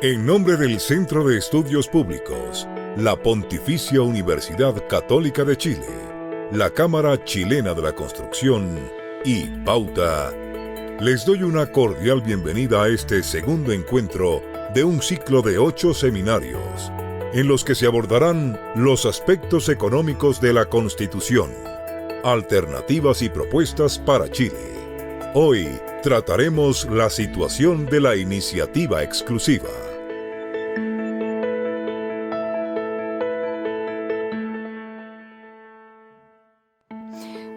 En nombre del Centro de Estudios Públicos, la Pontificia Universidad Católica de Chile, la Cámara Chilena de la Construcción y Pauta, les doy una cordial bienvenida a este segundo encuentro de un ciclo de 8 seminarios, en los que se abordarán los aspectos económicos de la Constitución, alternativas y propuestas para Chile. Hoy trataremos la situación de la iniciativa exclusiva.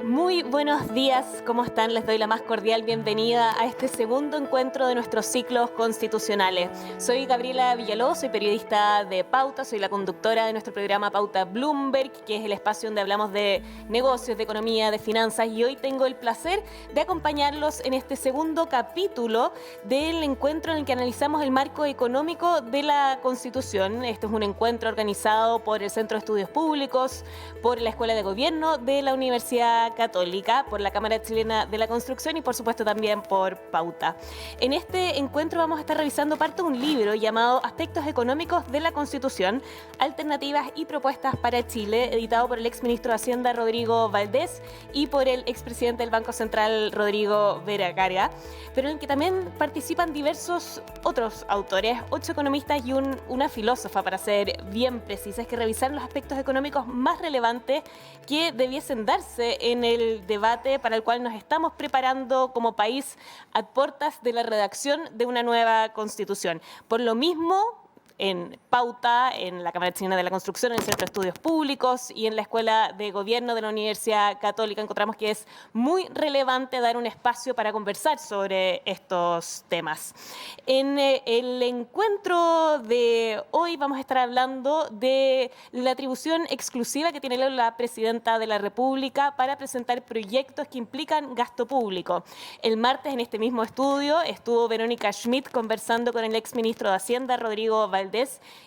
Muy buenos días, ¿cómo están? Les doy la más cordial bienvenida a este segundo encuentro de nuestros ciclos constitucionales. Soy Gabriela Villalobos, soy periodista de Pauta, soy la conductora de nuestro programa Pauta Bloomberg, que es el espacio donde hablamos de negocios, de economía, de finanzas, y hoy tengo el placer de acompañarlos en este segundo capítulo del encuentro en el que analizamos el marco económico de la Constitución. Este es un encuentro organizado por el Centro de Estudios Públicos, por la Escuela de Gobierno de la Universidad Católica, por la Cámara Chilena de la Construcción y por supuesto también por Pauta. En este encuentro vamos a estar revisando parte de un libro llamado Aspectos Económicos de la Constitución, Alternativas y Propuestas para Chile, editado por el exministro de Hacienda Rodrigo Valdés y por el expresidente del Banco Central Rodrigo Vergara, pero en el que también participan diversos otros autores, 8 economistas y una filósofa, para ser bien precisas, que revisaron los aspectos económicos más relevantes que debiesen darse en el debate para el cual nos estamos preparando como país a puertas de la redacción de una nueva Constitución. Por lo mismo, en Pauta, en la Cámara Chilena de la Construcción, en el Centro de Estudios Públicos y en la Escuela de Gobierno de la Universidad Católica, encontramos que es muy relevante dar un espacio para conversar sobre estos temas. En el encuentro de hoy vamos a estar hablando de la atribución exclusiva que tiene la Presidenta de la República para presentar proyectos que implican gasto público. El martes, en este mismo estudio, estuvo Verónica Schmidt conversando con el exministro de Hacienda, Rodrigo Valdés,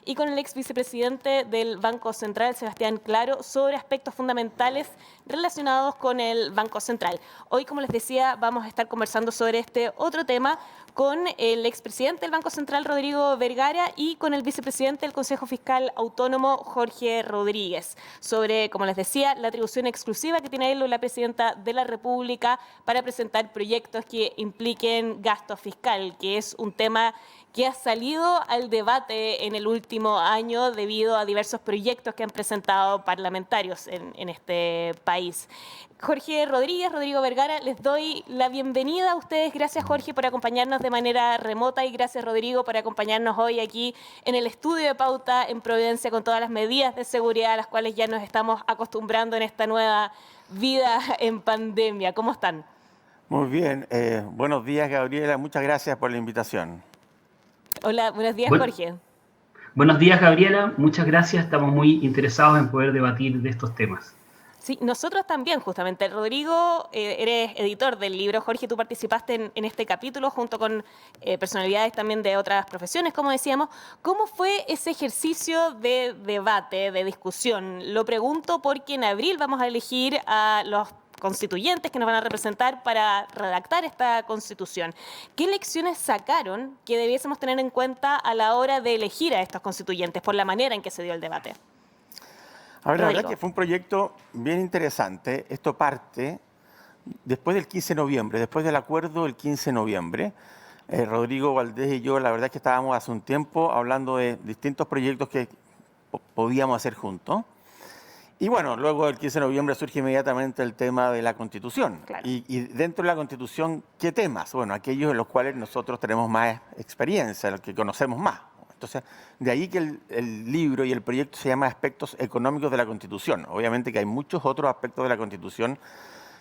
y con el ex vicepresidente del Banco Central, Sebastián Claro, sobre aspectos fundamentales relacionados con el Banco Central. Hoy, como les decía, vamos a estar conversando sobre este otro tema con el expresidente del Banco Central, Rodrigo Vergara, y con el vicepresidente del Consejo Fiscal Autónomo, Jorge Rodríguez, sobre, como les decía, la atribución exclusiva que tiene él o la Presidenta de la República para presentar proyectos que impliquen gasto fiscal, que es un tema que ha salido al debate en el último año debido a diversos proyectos que han presentado parlamentarios en este país. Jorge Rodríguez, Rodrigo Vergara, les doy la bienvenida a ustedes. Gracias, Jorge, por acompañarnos de manera remota, y gracias, Rodrigo, por acompañarnos hoy aquí en el estudio de Pauta en Providencia, con todas las medidas de seguridad a las cuales ya nos estamos acostumbrando en esta nueva vida en pandemia. ¿Cómo están? Muy bien. Buenos días, Gabriela. Muchas gracias por la invitación. Hola, buenos días, Jorge. Buenos días, Gabriela. Muchas gracias. Estamos muy interesados en poder debatir de estos temas. Sí, nosotros también, justamente. Rodrigo, eres editor del libro. Jorge, tú participaste en este capítulo junto con personalidades también de otras profesiones, como decíamos. ¿Cómo fue ese ejercicio de debate, de discusión? Lo pregunto porque en abril vamos a elegir a los constituyentes que nos van a representar para redactar esta Constitución. ¿Qué lecciones sacaron que debiésemos tener en cuenta a la hora de elegir a estos constituyentes por la manera en que se dio el debate? A ver, la verdad que fue un proyecto bien interesante. Esto parte después del 15 de noviembre, después del acuerdo del 15 de noviembre. Rodrigo Valdés y yo, la verdad es que estábamos hace un tiempo hablando de distintos proyectos que podíamos hacer juntos. Y bueno, luego del 15 de noviembre surge inmediatamente el tema de la Constitución. Claro. Y dentro de la Constitución, ¿qué temas? Bueno, aquellos en los cuales nosotros tenemos más experiencia, los que conocemos más. Entonces, de ahí que el libro y el proyecto se llama Aspectos Económicos de la Constitución. Obviamente que hay muchos otros aspectos de la Constitución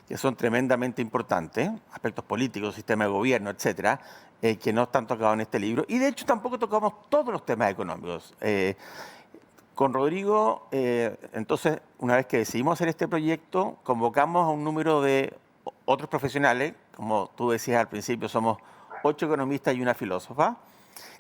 que son tremendamente importantes, aspectos políticos, sistema de gobierno, etcétera, que no están tocados en este libro. Y de hecho tampoco tocamos todos los temas económicos. Con Rodrigo, entonces, una vez que decidimos hacer este proyecto, convocamos a un número de otros profesionales, como tú decías al principio, somos 8 economistas y una filósofa,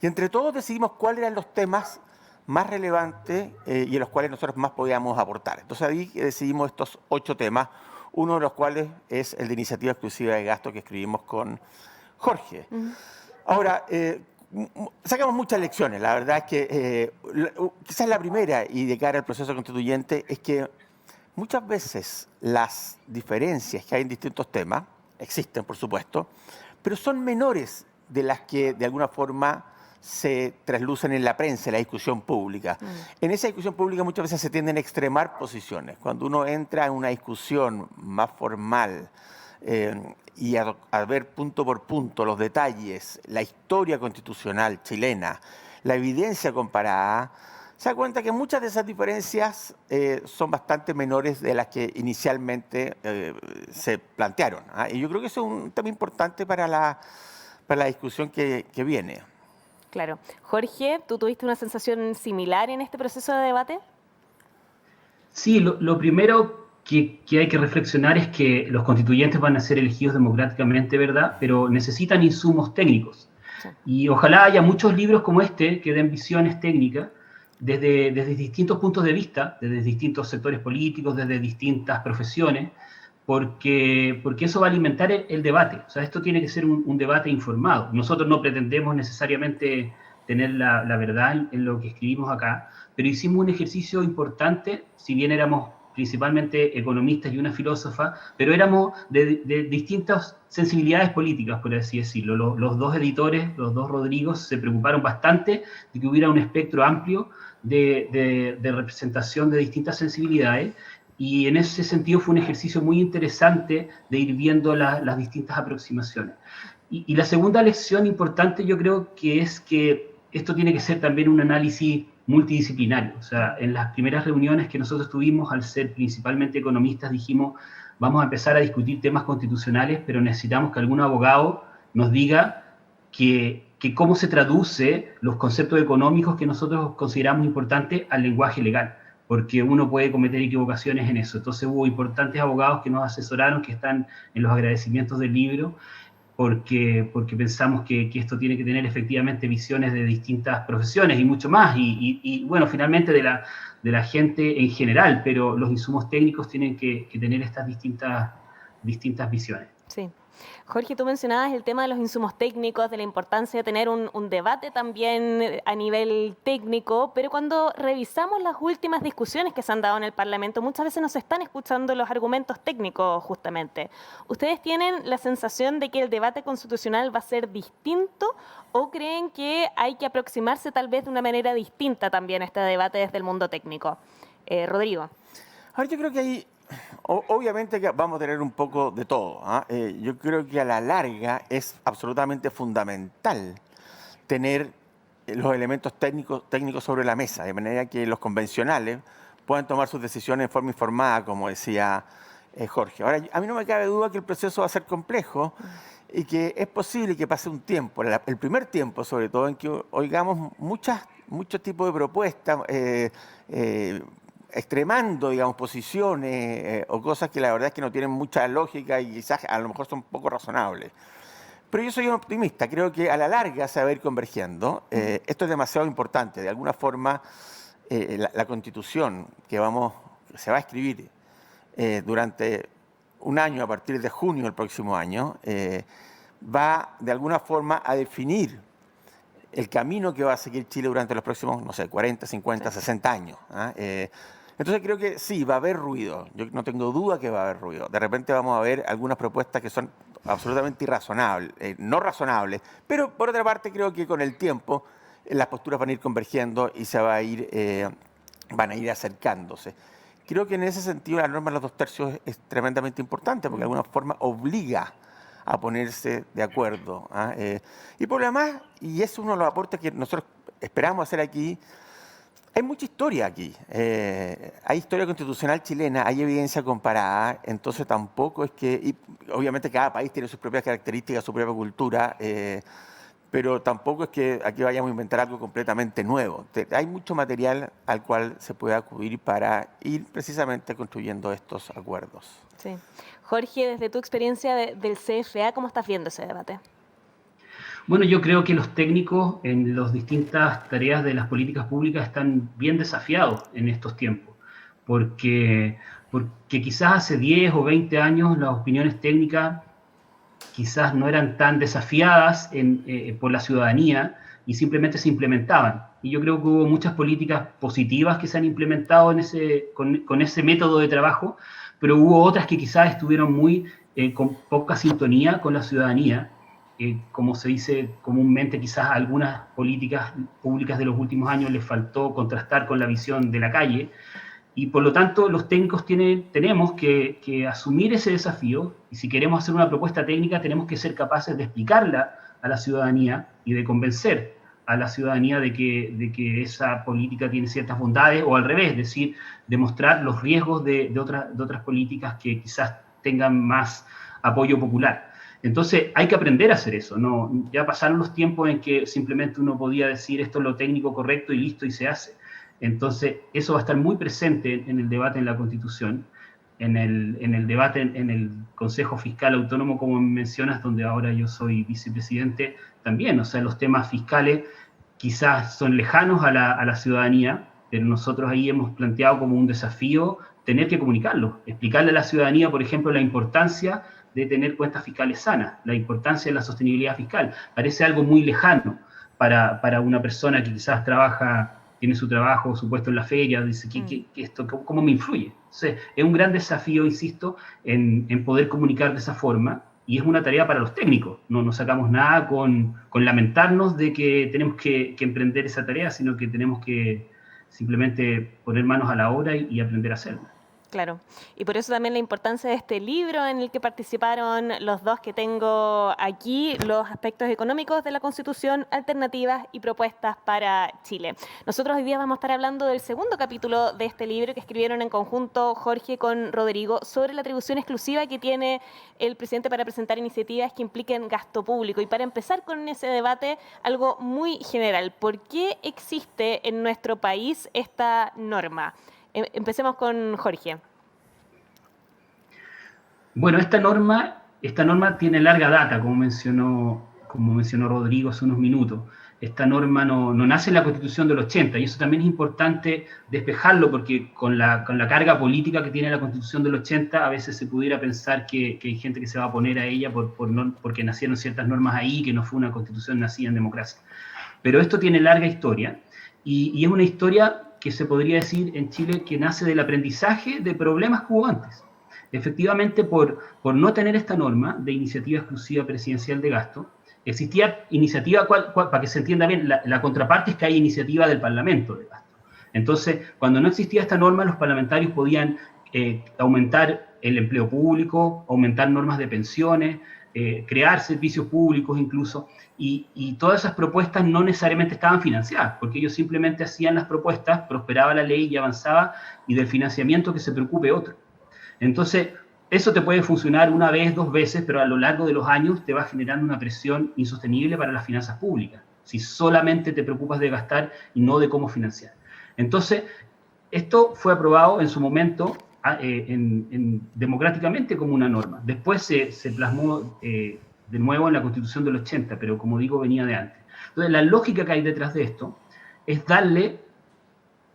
y entre todos decidimos cuáles eran los temas más relevantes y en los cuales nosotros más podíamos aportar. Entonces ahí decidimos estos 8 temas, uno de los cuales es el de iniciativa exclusiva de gasto que escribimos con Jorge. Ahora, sacamos muchas lecciones. La verdad es que quizás la primera, y de cara al proceso constituyente, es que muchas veces las diferencias que hay en distintos temas, existen por supuesto, pero son menores de las que de alguna forma se traslucen en la prensa, en la discusión pública. En esa discusión pública muchas veces se tienden a extremar posiciones. Cuando uno entra en una discusión más formal y a ver punto por punto los detalles, la historia constitucional chilena, la evidencia comparada, se da cuenta que muchas de esas diferencias son bastante menores de las que inicialmente se plantearon. Y yo creo que eso es un tema importante para la discusión que viene. Claro. Jorge, ¿tú tuviste una sensación similar en este proceso de debate? Sí, lo primero que hay que reflexionar es que los constituyentes van a ser elegidos democráticamente, ¿verdad? Pero necesitan insumos técnicos. Sí. Y ojalá haya muchos libros como este que den visiones técnicas desde distintos puntos de vista, desde distintos sectores políticos, desde distintas profesiones, porque eso va a alimentar el debate. O sea, esto tiene que ser un debate informado. Nosotros no pretendemos necesariamente tener la verdad en lo que escribimos acá, pero hicimos un ejercicio importante, si bien éramos principalmente economistas y una filósofa, pero éramos de distintas sensibilidades políticas, por así decirlo. Los dos editores, los dos Rodrigos, se preocuparon bastante de que hubiera un espectro amplio de representación de distintas sensibilidades, y en ese sentido fue un ejercicio muy interesante de ir viendo las distintas aproximaciones. Y la segunda lección importante yo creo que es que esto tiene que ser también un análisis multidisciplinario. O sea, en las primeras reuniones que nosotros tuvimos, al ser principalmente economistas, dijimos, vamos a empezar a discutir temas constitucionales, pero necesitamos que algún abogado nos diga que cómo se traduce los conceptos económicos que nosotros consideramos importantes al lenguaje legal, porque uno puede cometer equivocaciones en eso. Entonces hubo importantes abogados que nos asesoraron, que están en los agradecimientos del libro, porque pensamos que esto tiene que tener efectivamente visiones de distintas profesiones y mucho más, y bueno, finalmente de la gente en general, pero los insumos técnicos tienen que tener estas distintas visiones. Sí. Jorge, tú mencionabas el tema de los insumos técnicos, de la importancia de tener un debate también a nivel técnico, pero cuando revisamos las últimas discusiones que se han dado en el Parlamento, muchas veces no se están escuchando los argumentos técnicos justamente. ¿Ustedes tienen la sensación de que el debate constitucional va a ser distinto o creen que hay que aproximarse tal vez de una manera distinta también a este debate desde el mundo técnico? Rodrigo. Ahora yo creo que hay... Obviamente que vamos a tener un poco de todo. Yo creo que a la larga es absolutamente fundamental tener los elementos técnicos sobre la mesa, de manera que los convencionales puedan tomar sus decisiones en forma informada, como decía Jorge. Ahora, a mí no me cabe duda que el proceso va a ser complejo y que es posible que pase un tiempo, el primer tiempo sobre todo, en que oigamos muchos tipos de propuestas, extremando, digamos, posiciones o cosas que la verdad es que no tienen mucha lógica y quizás a lo mejor son poco razonables. Pero yo soy un optimista, creo que a la larga se va a ir convergiendo. Esto es demasiado importante. De alguna forma, la Constitución que se va a escribir durante un año, a partir de junio del próximo año, va de alguna forma a definir el camino que va a seguir Chile durante los próximos, no sé, 40, 50, 60 años. Entonces creo que sí, va a haber ruido. Yo no tengo duda que va a haber ruido. De repente vamos a ver algunas propuestas que son absolutamente irrazonables, no razonables, pero por otra parte creo que con el tiempo las posturas van a ir convergiendo y van a ir acercándose. Creo que en ese sentido la norma de los 2 tercios es tremendamente importante porque de alguna forma obliga a ponerse de acuerdo. Y por lo demás, y es uno de los aportes que nosotros esperamos hacer aquí, hay mucha historia aquí. Hay historia constitucional chilena, hay evidencia comparada, entonces tampoco es que... Y obviamente cada país tiene sus propias características, su propia cultura, pero tampoco es que aquí vayamos a inventar algo completamente nuevo. Hay mucho material al cual se puede acudir para ir precisamente construyendo estos acuerdos. Sí. Jorge, desde tu experiencia del CFA, ¿cómo estás viendo ese debate? Bueno, yo creo que los técnicos en las distintas tareas de las políticas públicas están bien desafiados en estos tiempos, porque quizás hace 10 o 20 años las opiniones técnicas quizás no eran tan desafiadas por la ciudadanía, y simplemente se implementaban. Y yo creo que hubo muchas políticas positivas que se han implementado con ese método de trabajo, pero hubo otras que quizás estuvieron con poca sintonía con la ciudadanía. Como se dice comúnmente, quizás algunas políticas públicas de los últimos años les faltó contrastar con la visión de la calle, y por lo tanto los técnicos tenemos que asumir ese desafío, y si queremos hacer una propuesta técnica tenemos que ser capaces de explicarla a la ciudadanía y de convencer a la ciudadanía de que esa política tiene ciertas bondades, o al revés, es decir, demostrar los riesgos de otras políticas que quizás tengan más apoyo popular. Entonces hay que aprender a hacer eso, ¿no? Ya pasaron los tiempos en que simplemente uno podía decir esto es lo técnico correcto y listo y se hace. Entonces eso va a estar muy presente en el debate en la Constitución, en el debate en el Consejo Fiscal Autónomo, como mencionas, donde ahora yo soy vicepresidente también. O sea, los temas fiscales quizás son lejanos a la ciudadanía, pero nosotros ahí hemos planteado como un desafío tener que comunicarlo, explicarle a la ciudadanía, por ejemplo, la importancia de tener cuentas fiscales sanas, la importancia de la sostenibilidad fiscal. Parece algo muy lejano para una persona que quizás tiene su trabajo, su puesto en la feria, dice, esto, ¿cómo me influye? Entonces, es un gran desafío, insisto, en poder comunicar de esa forma, y es una tarea para los técnicos. No nos sacamos nada con lamentarnos de que tenemos que emprender esa tarea, sino que tenemos que simplemente poner manos a la obra y aprender a hacerlo. Claro, y por eso también la importancia de este libro en el que participaron los dos que tengo aquí, los aspectos económicos de la Constitución, alternativas y propuestas para Chile. Nosotros hoy día vamos a estar hablando del segundo capítulo de este libro que escribieron en conjunto Jorge con Rodrigo sobre la atribución exclusiva que tiene el presidente para presentar iniciativas que impliquen gasto público. Y para empezar con ese debate, algo muy general, ¿por qué existe en nuestro país esta norma? Empecemos con Jorge. Bueno, esta norma tiene larga data, como mencionó Rodrigo hace unos minutos. Esta norma no nace en la Constitución del 80, y eso también es importante despejarlo, porque con la carga política que tiene la Constitución del 80, a veces se pudiera pensar que hay gente que se va a oponer a ella porque nacieron ciertas normas ahí, que no fue una Constitución nacida en democracia. Pero esto tiene larga historia, y es una historia que se podría decir en Chile que nace del aprendizaje de problemas que hubo antes. Efectivamente, por no tener esta norma de iniciativa exclusiva presidencial de gasto, existía iniciativa, para que se entienda bien, la contraparte es que hay iniciativa del Parlamento de gasto. Entonces, cuando no existía esta norma, los parlamentarios podían aumentar el empleo público, aumentar normas de pensiones, crear servicios públicos incluso, y todas esas propuestas no necesariamente estaban financiadas, porque ellos simplemente hacían las propuestas, prosperaba la ley y avanzaba, y del financiamiento que se preocupe otro. Entonces, eso te puede funcionar una vez, dos veces, pero a lo largo de los años te va generando una presión insostenible para las finanzas públicas, si solamente te preocupas de gastar y no de cómo financiar. Entonces, esto fue aprobado en su momento democráticamente como una norma. Después se plasmó de nuevo en la Constitución del 80, pero como digo, venía de antes. Entonces, la lógica que hay detrás de esto es darle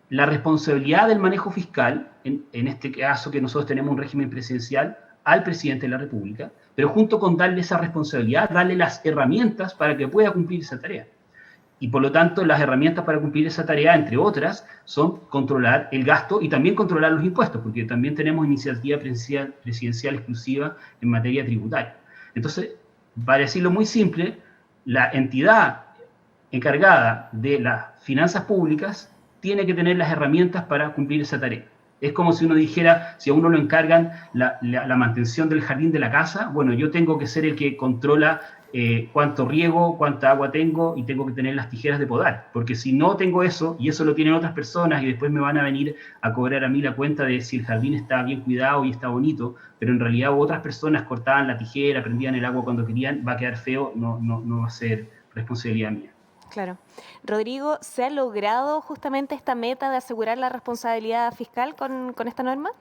la responsabilidad del manejo fiscal, en este caso que nosotros tenemos un régimen presidencial, al presidente de la República, pero junto con darle esa responsabilidad, darle las herramientas para que pueda cumplir esa tarea. Y por lo tanto, las herramientas para cumplir esa tarea, entre otras, son controlar el gasto y también controlar los impuestos, porque también tenemos iniciativa presidencial exclusiva en materia tributaria. Entonces, para decirlo muy simple, la entidad encargada de las finanzas públicas tiene que tener las herramientas para cumplir esa tarea. Es como si uno dijera, si a uno lo encargan la mantención del jardín de la casa, bueno, yo tengo que ser el que controla cuánto riego, cuánta agua tengo, y tengo que tener las tijeras de podar, porque si no tengo eso, y eso lo tienen otras personas, y después me van a venir a cobrar a mí la cuenta de si el jardín está bien cuidado y está bonito, pero en realidad otras personas cortaban la tijera, prendían el agua cuando querían, va a quedar feo, no va a ser responsabilidad mía. Claro. Rodrigo, ¿se ha logrado justamente esta meta de asegurar la responsabilidad fiscal con esta norma?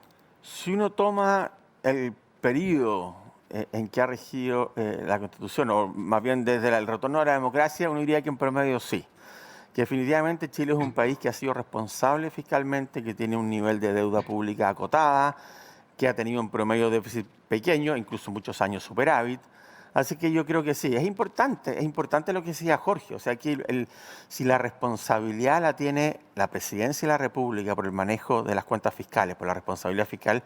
Si uno toma el periodo en que ha regido la Constitución, o más bien desde el retorno a la democracia, uno diría que en promedio sí. Que definitivamente Chile es un país que ha sido responsable fiscalmente, que tiene un nivel de deuda pública acotada, que ha tenido un promedio de déficit pequeño, incluso muchos años superávit, Así que yo creo que sí, es importante lo que decía Jorge, o sea, que si la responsabilidad la tiene la Presidencia de la República por el manejo de las cuentas fiscales, por la responsabilidad fiscal,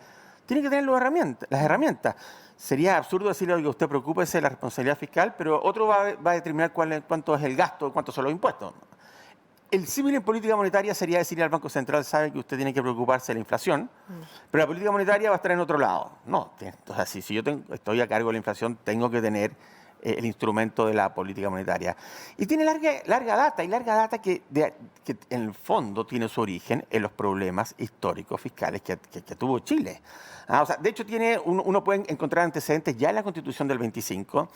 tiene que tener las herramientas. Sería absurdo decirle, oiga, usted preocúpese de la responsabilidad fiscal, pero otro va a determinar cuánto es el gasto, cuántos son los impuestos. El símil en política monetaria sería decirle al Banco Central, sabe que usted tiene que preocuparse de la inflación, pero la política monetaria va a estar en otro lado. No, entonces si yo estoy a cargo de la inflación, tengo que tener el instrumento de la política monetaria. Y tiene larga data que en el fondo tiene su origen en los problemas históricos fiscales que tuvo Chile. O sea, de hecho, uno puede encontrar antecedentes ya en la Constitución del 25.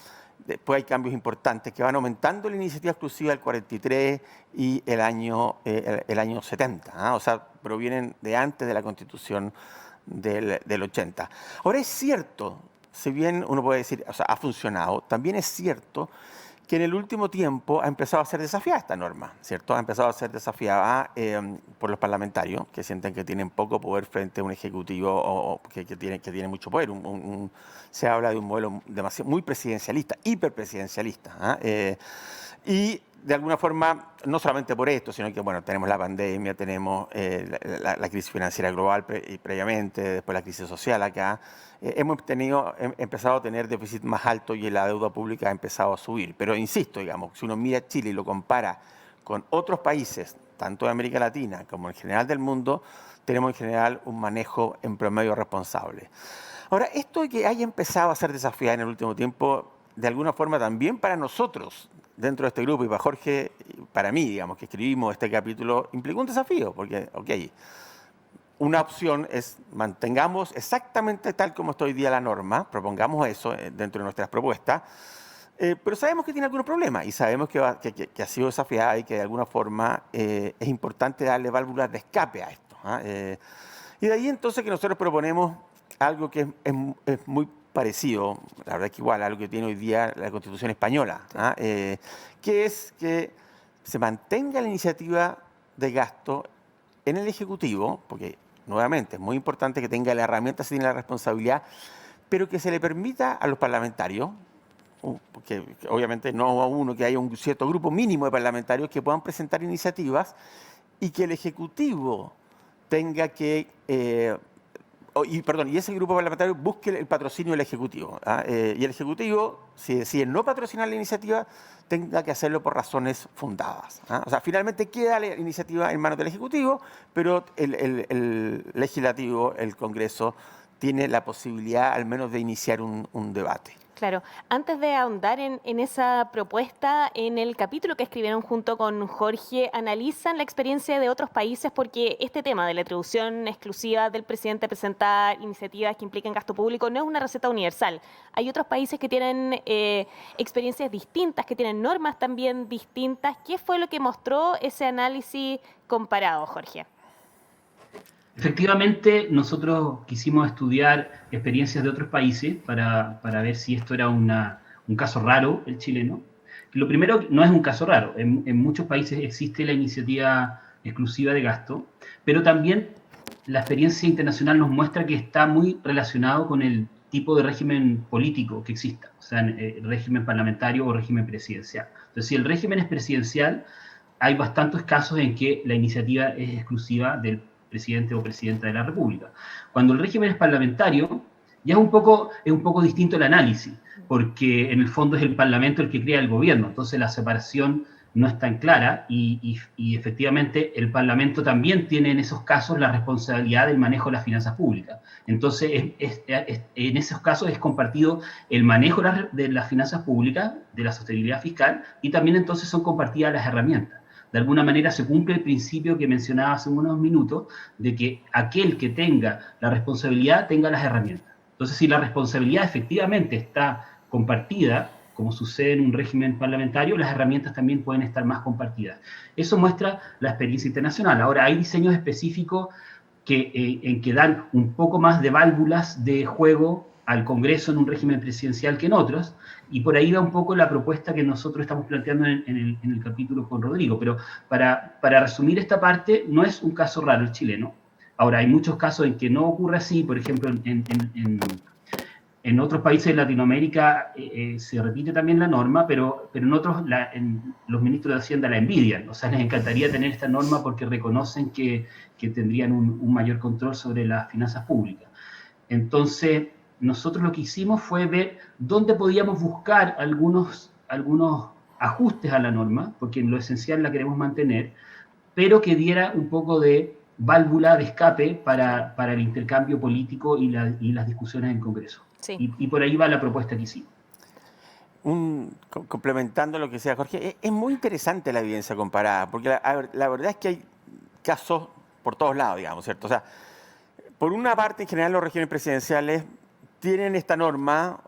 Después hay cambios importantes que van aumentando la iniciativa exclusiva del 43 y el año 70. O sea, provienen de antes de la Constitución del 80. Ahora es cierto, si bien uno puede decir, o sea, ha funcionado, también es cierto que en el último tiempo ha empezado a ser desafiada esta norma, ¿cierto? Ha empezado a ser desafiada por los parlamentarios, que sienten que tienen poco poder frente a un ejecutivo que tiene mucho poder. Se habla de un modelo muy presidencialista, hiperpresidencialista. Y de alguna forma, no solamente por esto, sino que, bueno, tenemos la pandemia, tenemos la crisis financiera global previamente, después la crisis social acá. Hemos empezado a tener déficit más alto y la deuda pública ha empezado a subir. Pero insisto, digamos, si uno mira Chile y lo compara con otros países, tanto de América Latina como en general del mundo, tenemos en general un manejo en promedio responsable. Ahora, esto de que haya empezado a ser desafiado en el último tiempo, de alguna forma también para nosotros, dentro de este grupo, y para Jorge, y para mí, digamos, que escribimos este capítulo, implicó un desafío, porque, una opción es mantengamos exactamente tal como está hoy día la norma, propongamos eso dentro de nuestras propuestas, pero sabemos que tiene algunos problemas y sabemos que ha sido desafiada y que de alguna forma es importante darle válvulas de escape a esto. Y de ahí entonces que nosotros proponemos algo que es muy parecido, la verdad que igual a lo que tiene hoy día la Constitución española, que es que se mantenga la iniciativa de gasto en el Ejecutivo, porque nuevamente es muy importante que tenga la herramienta, si tiene la responsabilidad, pero que se le permita a los parlamentarios, porque obviamente no a uno, que haya un cierto grupo mínimo de parlamentarios que puedan presentar iniciativas y que el Ejecutivo tenga que... y ese grupo parlamentario busque el patrocinio del Ejecutivo. Y el Ejecutivo, si decide no patrocinar la iniciativa, tenga que hacerlo por razones fundadas. O sea, finalmente queda la iniciativa en manos del Ejecutivo, pero el Legislativo, el Congreso, tiene la posibilidad al menos de iniciar un debate. Claro, antes de ahondar en esa propuesta, en el capítulo que escribieron junto con Jorge, analizan la experiencia de otros países porque este tema de la atribución exclusiva del presidente a presentar iniciativas que impliquen gasto público no es una receta universal. Hay otros países que tienen experiencias distintas, que tienen normas también distintas. ¿Qué fue lo que mostró ese análisis comparado, Jorge? Efectivamente, nosotros quisimos estudiar experiencias de otros países para ver si esto era un caso raro, el chileno. Lo primero, no es un caso raro. En muchos países existe la iniciativa exclusiva de gasto, pero también la experiencia internacional nos muestra que está muy relacionado con el tipo de régimen político que exista, o sea, régimen parlamentario o régimen presidencial. Entonces, si el régimen es presidencial, hay bastantes casos en que la iniciativa es exclusiva del presidente o presidenta de la República. Cuando el régimen es parlamentario, ya es un poco distinto el análisis, porque en el fondo es el Parlamento el que crea el gobierno, entonces la separación no es tan clara y efectivamente el Parlamento también tiene en esos casos la responsabilidad del manejo de las finanzas públicas. Entonces, en esos casos es compartido el manejo de las finanzas públicas, de la sostenibilidad fiscal, y también entonces son compartidas las herramientas. De alguna manera se cumple el principio que mencionaba hace unos minutos, de que aquel que tenga la responsabilidad tenga las herramientas. Entonces, si la responsabilidad efectivamente está compartida, como sucede en un régimen parlamentario, las herramientas también pueden estar más compartidas. Eso muestra la experiencia internacional. Ahora, hay diseños específicos en que dan un poco más de válvulas de juego al Congreso en un régimen presidencial que en otros, y por ahí va un poco la propuesta que nosotros estamos planteando en el capítulo con Rodrigo. Pero para resumir esta parte, no es un caso raro el chileno. Ahora, hay muchos casos en que no ocurre así, por ejemplo, En otros países de Latinoamérica se repite también la norma, pero en otros los ministros de Hacienda la envidian. O sea, les encantaría tener esta norma porque reconocen que tendrían un mayor control sobre las finanzas públicas. Entonces, nosotros lo que hicimos fue ver dónde podíamos buscar algunos ajustes a la norma, porque en lo esencial la queremos mantener, pero que diera un poco de válvula de escape para el intercambio político y las discusiones en Congreso. Sí. Y por ahí va la propuesta que hicimos. Complementando lo que decía Jorge, es muy interesante la evidencia comparada, porque la verdad es que hay casos por todos lados, digamos, ¿cierto? O sea, por una parte, en general, los regímenes presidenciales tienen esta norma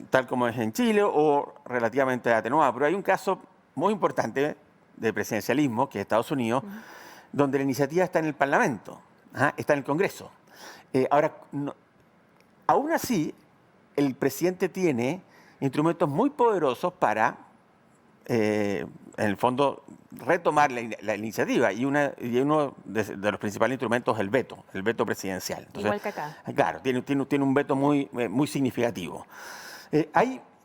tal como es en Chile o relativamente atenuada, pero hay un caso muy importante de presidencialismo, que es Estados Unidos, donde la iniciativa está en el Parlamento, está en el Congreso. Ahora, aún así, el presidente tiene instrumentos muy poderosos para, en el fondo, retomar la iniciativa. Y uno de los principales instrumentos es el veto presidencial. Entonces, igual que acá. Claro, tiene un veto muy significativo.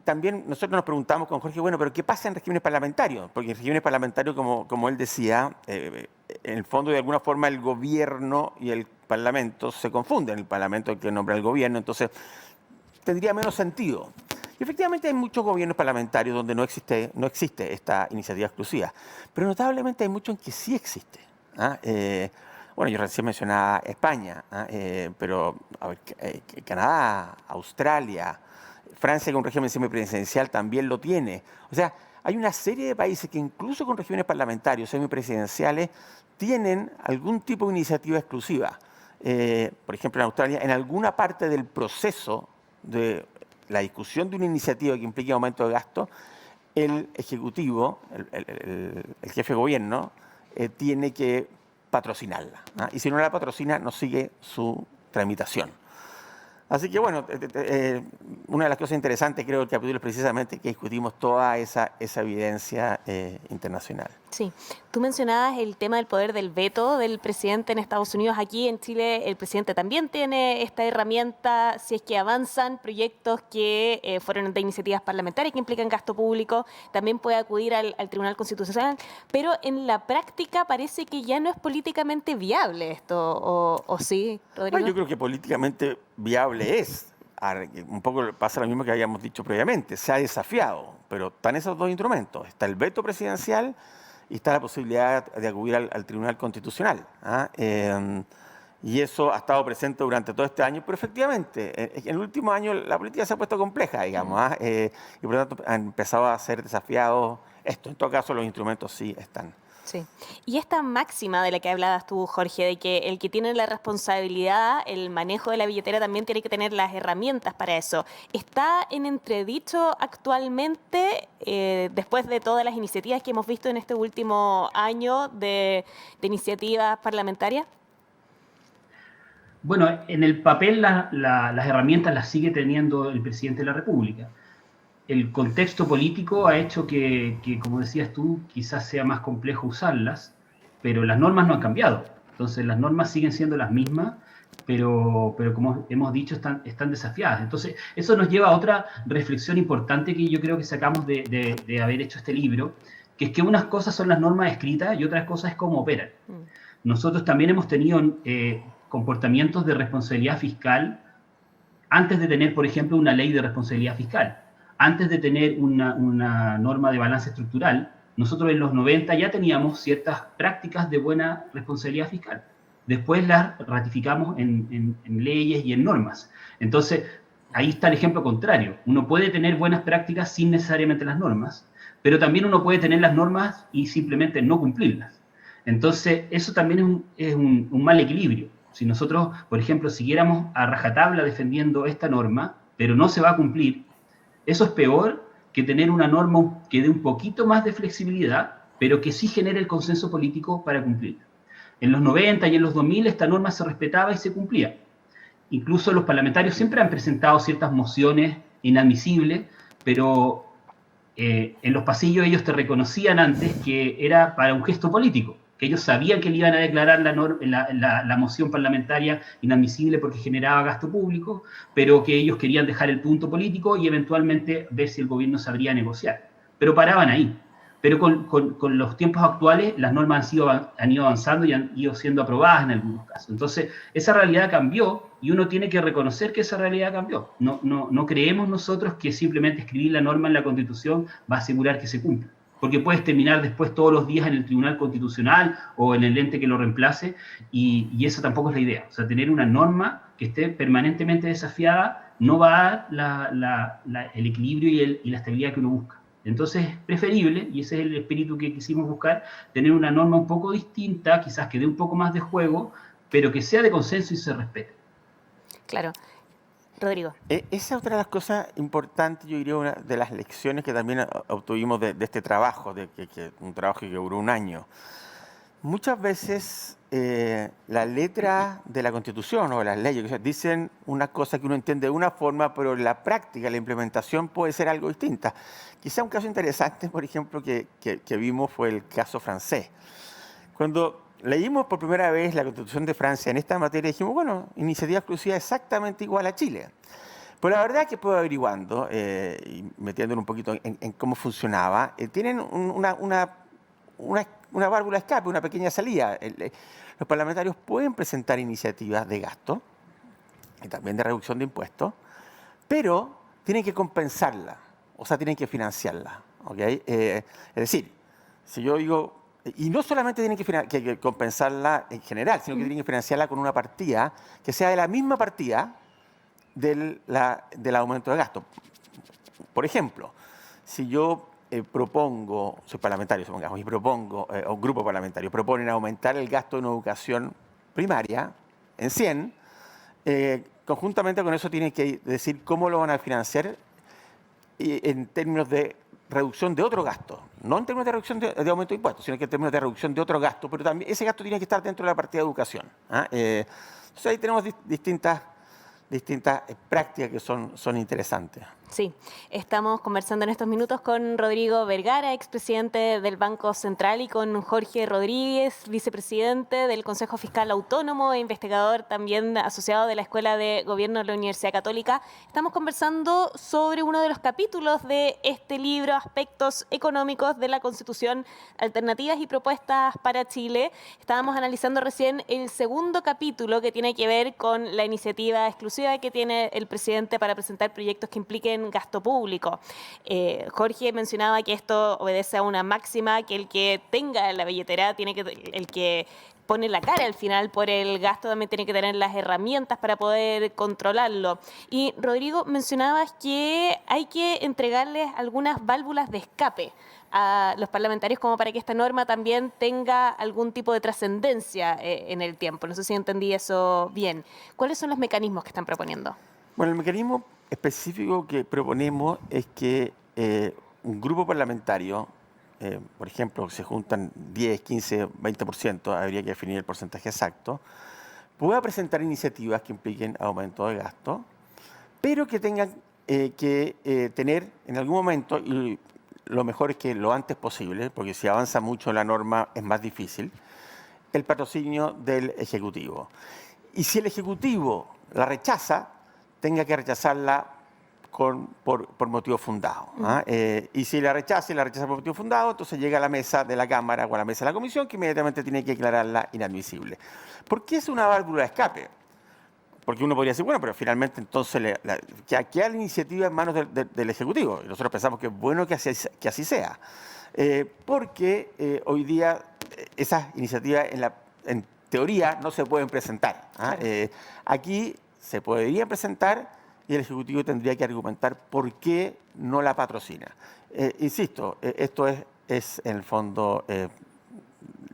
También nosotros nos preguntamos con Jorge, bueno, pero ¿qué pasa en regímenes parlamentarios? Porque en regímenes parlamentarios, como él decía, en el fondo, de alguna forma, el gobierno y el Parlamento se confunden. El Parlamento es el que nombra el gobierno, entonces tendría menos sentido. Y efectivamente hay muchos gobiernos parlamentarios donde no existe esta iniciativa exclusiva, pero notablemente hay muchos en que sí existe. Bueno, yo recién mencionaba España, pero a ver, Canadá, Australia, Francia con régimen semipresidencial también lo tiene. O sea, hay una serie de países que incluso con regímenes parlamentarios semipresidenciales tienen algún tipo de iniciativa exclusiva. Por ejemplo, en Australia, en alguna parte del proceso de la discusión de una iniciativa que implique aumento de gasto, el Ejecutivo, el jefe de gobierno, tiene que patrocinarla. Y si no la patrocina, no sigue su tramitación. Así que bueno, una de las cosas interesantes creo del capítulo es precisamente que discutimos toda esa evidencia internacional. Sí, tú mencionabas el tema del poder del veto del presidente en Estados Unidos. Aquí en Chile el presidente también tiene esta herramienta si es que avanzan proyectos que fueron de iniciativas parlamentarias que implican gasto público, también puede acudir al Tribunal Constitucional, pero en la práctica parece que ya no es políticamente viable esto, ¿o sí, Rodrigo? Bueno, yo creo que políticamente viable es. Un poco pasa lo mismo que habíamos dicho previamente, se ha desafiado, pero están esos dos instrumentos, está el veto presidencial y está la posibilidad de acudir al Tribunal Constitucional. Y eso ha estado presente durante todo este año, pero efectivamente, en el último año la política se ha puesto compleja, digamos, y por lo tanto han empezado a ser desafiados esto. En todo caso, los instrumentos sí están. Sí. Y esta máxima de la que hablabas tú, Jorge, de que el que tiene la responsabilidad, el manejo de la billetera, también tiene que tener las herramientas para eso. ¿Está en entredicho actualmente, después de todas las iniciativas que hemos visto en este último año de iniciativas parlamentarias? Bueno, en el papel las herramientas las sigue teniendo el presidente de la República. El contexto político ha hecho que, como decías tú, quizás sea más complejo usarlas, pero las normas no han cambiado. Entonces, las normas siguen siendo las mismas, pero como hemos dicho, están desafiadas. Entonces, eso nos lleva a otra reflexión importante que yo creo que sacamos de haber hecho este libro, que es que unas cosas son las normas escritas y otras cosas es cómo operan. Nosotros también hemos tenido comportamientos de responsabilidad fiscal antes de tener, por ejemplo, una ley de responsabilidad fiscal. Antes de tener una norma de balance estructural, nosotros en los 90 ya teníamos ciertas prácticas de buena responsabilidad fiscal. Después las ratificamos en leyes y en normas. Entonces, ahí está el ejemplo contrario. Uno puede tener buenas prácticas sin necesariamente las normas, pero también uno puede tener las normas y simplemente no cumplirlas. Entonces, eso también es un mal equilibrio. Si nosotros, por ejemplo, siguiéramos a rajatabla defendiendo esta norma, pero no se va a cumplir, eso es peor que tener una norma que dé un poquito más de flexibilidad, pero que sí genere el consenso político para cumplirla. En los 90 y en los 2000 esta norma se respetaba y se cumplía. Incluso los parlamentarios siempre han presentado ciertas mociones inadmisibles, pero en los pasillos ellos te reconocían antes que era para un gesto político. que ellos sabían que le iban a declarar la moción parlamentaria inadmisible porque generaba gasto público, pero que ellos querían dejar el punto político y eventualmente ver si el gobierno sabría negociar. Pero paraban ahí. Pero con los tiempos actuales, las normas han ido avanzando y han ido siendo aprobadas en algunos casos. Entonces, esa realidad cambió y uno tiene que reconocer que esa realidad cambió. No creemos nosotros que simplemente escribir la norma en la Constitución va a asegurar que se cumpla. Porque puedes terminar después todos los días en el Tribunal Constitucional o en el ente que lo reemplace, y eso tampoco es la idea. O sea, tener una norma que esté permanentemente desafiada no va a dar el equilibrio y la estabilidad que uno busca. Entonces es preferible, y ese es el espíritu que quisimos buscar, tener una norma un poco distinta, quizás que dé un poco más de juego, pero que sea de consenso y se respete. Claro. Rodrigo. Esa es otra de las cosas importantes, yo diría, una de las lecciones que también obtuvimos de este trabajo, un trabajo que duró un año. Muchas veces la letra de la Constitución o de las leyes, o sea, dicen una cosa que uno entiende de una forma, pero la práctica, la implementación puede ser algo distinta. Quizá un caso interesante, por ejemplo, que vimos fue el caso francés. Cuando leímos por primera vez la Constitución de Francia en esta materia, dijimos, bueno, iniciativa exclusiva exactamente igual a Chile. Pero la verdad que puedo averiguando y metiéndolo un poquito en cómo funcionaba, tienen una válvula de escape, una pequeña salida. Los parlamentarios pueden presentar iniciativas de gasto y también de reducción de impuestos, pero tienen que compensarla, o sea, tienen que financiarla. ¿Okay? Es decir, si yo digo, y no solamente tienen que compensarla en general, sino que tienen que financiarla con una partida que sea de la misma partida del aumento de gasto. Por ejemplo, si yo propongo, soy parlamentario, supongamos, y propongo, o un grupo parlamentario, proponen aumentar el gasto en educación primaria en 100, conjuntamente con eso tienen que decir cómo lo van a financiar en términos de reducción de otro gasto, no en términos de reducción de aumento de impuestos, sino que en términos de reducción de otro gasto, pero también ese gasto tiene que estar dentro de la partida de educación. Entonces ahí tenemos distintas prácticas que son interesantes. Sí, estamos conversando en estos minutos con Rodrigo Vergara, expresidente del Banco Central, y con Jorge Rodríguez, vicepresidente del Consejo Fiscal Autónomo e investigador también asociado de la Escuela de Gobierno de la Universidad Católica. Estamos conversando sobre uno de los capítulos de este libro, Aspectos Económicos de la Constitución, Alternativas y Propuestas para Chile. Estábamos analizando recién el segundo capítulo, que tiene que ver con la iniciativa exclusiva que tiene el presidente para presentar proyectos que impliquen gasto público. Jorge mencionaba que esto obedece a una máxima, que el que tenga la billetera el que pone la cara al final por el gasto también tiene que tener las herramientas para poder controlarlo. Y Rodrigo, mencionabas que hay que entregarles algunas válvulas de escape a los parlamentarios como para que esta norma también tenga algún tipo de trascendencia en el tiempo. No sé si entendí eso bien. ¿Cuáles son los mecanismos que están proponiendo? Bueno, el mecanismo específico que proponemos es que un grupo parlamentario, por ejemplo, se juntan 10, 15, 20%, habría que definir el porcentaje exacto, pueda presentar iniciativas que impliquen aumento de gasto, pero que tengan que tener en algún momento, y lo mejor es que lo antes posible, porque si avanza mucho la norma es más difícil, el patrocinio del Ejecutivo. Y si el Ejecutivo la rechaza, tenga que rechazarla por motivo fundado. Y si la rechaza por motivo fundado, entonces llega a la mesa de la Cámara o a la mesa de la Comisión, que inmediatamente tiene que declararla inadmisible. ¿Por qué es una válvula de escape? Porque uno podría decir, bueno, pero finalmente entonces queda la iniciativa en manos del Ejecutivo. Y nosotros pensamos que es bueno que así sea. Porque hoy día esas iniciativas en teoría no se pueden presentar. Aquí se podría presentar y el Ejecutivo tendría que argumentar por qué no la patrocina. Insisto, esto es en el fondo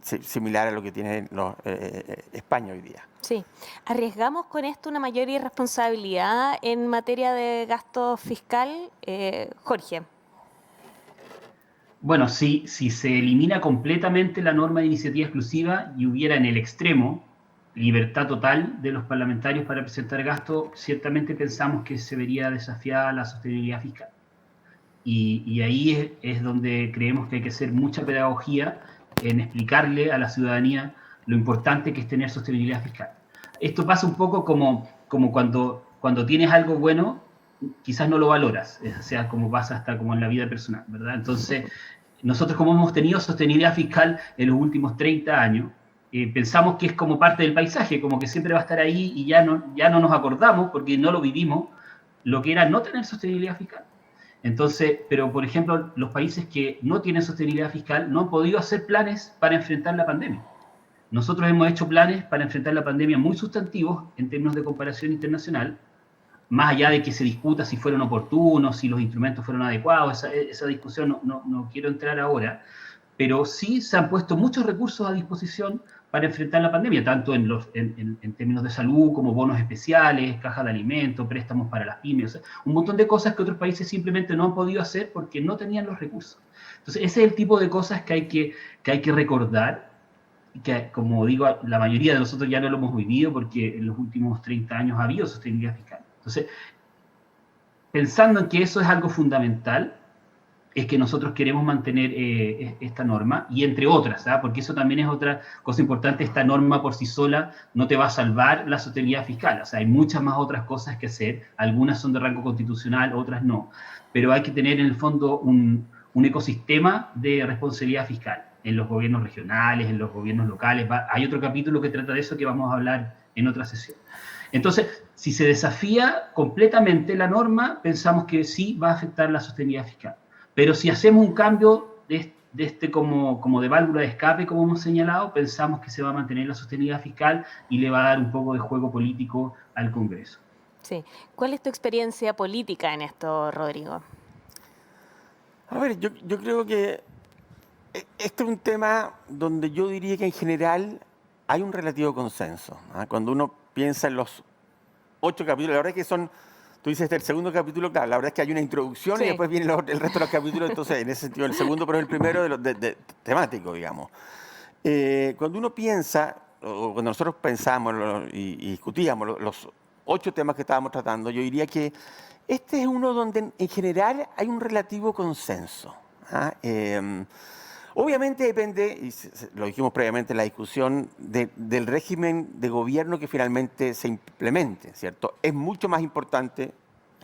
similar a lo que tiene España hoy día. Sí. ¿Arriesgamos con esto una mayor irresponsabilidad en materia de gasto fiscal? Jorge. Bueno, si se elimina completamente la norma de iniciativa exclusiva y hubiera en el extremo libertad total de los parlamentarios para presentar gasto, ciertamente pensamos que se vería desafiada la sostenibilidad fiscal. Y ahí es donde creemos que hay que hacer mucha pedagogía en explicarle a la ciudadanía lo importante que es tener sostenibilidad fiscal. Esto pasa un poco como cuando tienes algo bueno, quizás no lo valoras, o sea, como pasa hasta como en la vida personal, ¿verdad? Entonces, nosotros como hemos tenido sostenibilidad fiscal en los últimos 30 años, pensamos que es como parte del paisaje, como que siempre va a estar ahí y ya no nos acordamos, porque no lo vivimos, lo que era no tener sostenibilidad fiscal. Entonces, pero por ejemplo, los países que no tienen sostenibilidad fiscal no han podido hacer planes para enfrentar la pandemia. Nosotros hemos hecho planes para enfrentar la pandemia muy sustantivos en términos de comparación internacional, más allá de que se discuta si fueron oportunos, si los instrumentos fueron adecuados, esa discusión no quiero entrar ahora, pero sí se han puesto muchos recursos a disposición para enfrentar la pandemia, tanto en términos de salud como bonos especiales, cajas de alimentos, préstamos para las pymes, o sea, un montón de cosas que otros países simplemente no han podido hacer porque no tenían los recursos. Entonces, ese es el tipo de cosas que hay que recordar, que, como digo, la mayoría de nosotros ya no lo hemos vivido porque en los últimos 30 años ha habido sostenibilidad fiscal. Entonces, pensando en que eso es algo fundamental, es que nosotros queremos mantener esta norma, y entre otras, ¿ah? Porque eso también es otra cosa importante, esta norma por sí sola no te va a salvar la sostenibilidad fiscal, o sea, hay muchas más otras cosas que hacer, algunas son de rango constitucional, otras no, pero hay que tener en el fondo un ecosistema de responsabilidad fiscal en los gobiernos regionales, en los gobiernos locales. Hay otro capítulo que trata de eso que vamos a hablar en otra sesión. Entonces, si se desafía completamente la norma, pensamos que sí va a afectar la sostenibilidad fiscal. Pero si hacemos un cambio de como de válvula de escape, como hemos señalado, pensamos que se va a mantener la sostenibilidad fiscal y le va a dar un poco de juego político al Congreso. Sí. ¿Cuál es tu experiencia política en esto, Rodrigo? A ver, yo creo que este es un tema donde yo diría que en general hay un relativo consenso, ¿eh? Cuando uno piensa en los 8 capítulos, la verdad es que son, tú dices el segundo capítulo, claro, la verdad es que hay una introducción, sí, y después viene el resto de los capítulos, entonces en ese sentido el segundo, pero es el primero temático, digamos. Cuando uno piensa, o cuando nosotros pensamos y discutíamos los 8 temas que estábamos tratando, yo diría que este es uno donde en general hay un relativo consenso, ¿eh? Obviamente depende, y lo dijimos previamente en la discusión, del régimen de gobierno que finalmente se implemente, ¿cierto? Es mucho más importante,